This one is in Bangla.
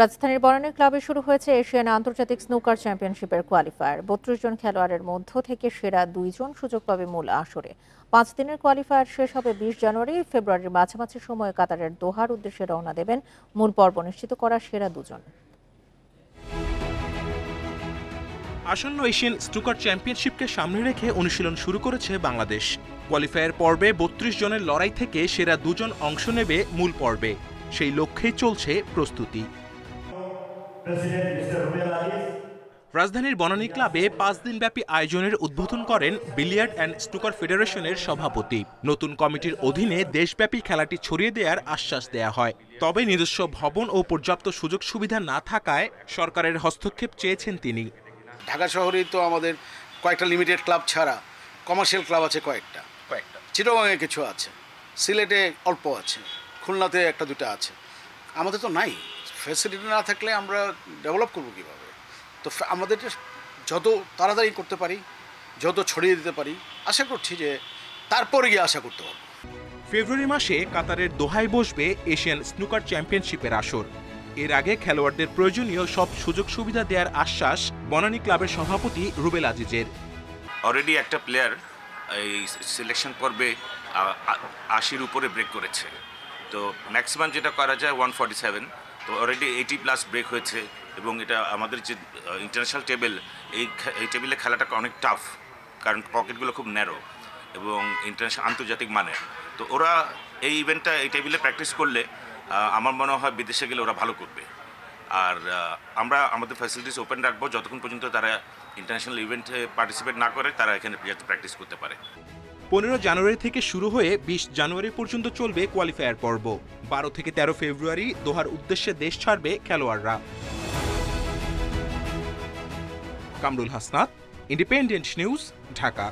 রাজধানীর বনানী ক্লাবে শুরু হয়েছে এশিয়ান আন্তর্জাতিক স্নুকার চ্যাম্পিয়নশিপের কোয়ালিফায়ার। ৩২ জন খেলোয়াড়ের মধ্য থেকে সেরা ২ জন সুযোগ পাবে মূল আসরে। ৫ দিনের কোয়ালিফায়ার শেষ হবে ২০ জানুয়ারি। ফেব্রুয়ারির মাঝামাঝি সময়ে কাতারের দোহার উদ্দেশ্যে রওনা দেবেন মূল পর্ব নিশ্চিত করা সেরা ২ জন। আসন্ন এশিয়ান স্নুকার চ্যাম্পিয়নশিপকে সামনে রেখে অনুশীলন শুরু করেছে বাংলাদেশ। কোয়ালিফায়ার পর্বে ৩২ জনের লড়াই থেকে সেরা ২ জন অংশ নেবে মূল পর্বে। সেই লক্ষ্যেই চলছে প্রস্তুতি। রাজধানীর বনানী ক্লাবে ৫ দিনব্যাপী আয়োজনের উদ্বোধন করেন বিলিয়ার্ড অ্যান্ড স্নুকার ফেডারেশনের সভাপতি। নতুন কমিটির অধীনে দেশব্যাপী খেলাটি ছড়িয়ে দেওয়ার আশ্বাস দেয়া হয়। তবে নিজস্ব ভবন ও পর্যাপ্ত সুযোগ সুবিধা না থাকায় সরকারের হস্তক্ষেপ চেয়েছেন তিনি। ঢাকা শহরেই তো আমাদের কয়েকটা লিমিটেড ক্লাব ছাড়া কমার্শিয়াল ক্লাব আছে কয়েকটা চিটাগাংয়ে কিছু আছে, সিলেটে অল্প আছে, খুলনাতে একটা দুটো আছে। আমাদের তো নাই। ফ্যাসিলিটি না থাকলে আমরা ডেভেলপ করবো কীভাবে? তো আমাদের যত তাড়াতাড়ি করতে পারি, যত ছড়িয়ে দিতে পারি, আশা করছি যে তারপরে গিয়ে আশা করতে পারবো। ফেব্রুয়ারি মাসে কাতারের দোহায় বসবে এশিয়ান স্নুকার চ্যাম্পিয়নশিপের আসর। এর আগে খেলোয়াড়দের প্রয়োজনীয় সব সুযোগ সুবিধা দেওয়ার আশ্বাস বনানী ক্লাবের সভাপতি রুবেল আজিজের। অলরেডি একটা প্লেয়ার এই সিলেকশন পর্বে ৮০-র উপরে ব্রেক করেছে। তো ম্যাক্সিমাম যেটা করা যায় 147, তো অলরেডি 80+ ব্রেক হয়েছে। এবং এটা আমাদের যে ইন্টারন্যাশনাল টেবিল, এই টেবিলে খেলাটা অনেক টাফ, কারণ পকেটগুলো খুব ন্যারো এবং ইন্টারন্যাশনাল আন্তর্জাতিক মানের। তো ওরা এই ইভেন্টটা এই টেবিলে প্র্যাকটিস করলে আমার মনে হয় বিদেশে গেলে ওরা ভালো করবে। আর আমরা আমাদের ফ্যাসিলিটিস ওপেন রাখবো যতক্ষণ পর্যন্ত তারা ইন্টারন্যাশনাল ইভেন্টে পার্টিসিপেট না করে, তারা এখানে প্র্যাকটিস করতে পারে। ১৫ জানুয়ারি থেকে শুরু হয়ে ২০ জানুয়ারি পর্যন্ত চলবে কোয়ালিফায়ার পর্ব। ১২ থেকে ১৩ ফেব্রুয়ারি দোহার উদ্দেশ্যে দেশ ছাড়বে খেলোয়াড়রা। Kamrul Hasnat, independent news, Dhaka.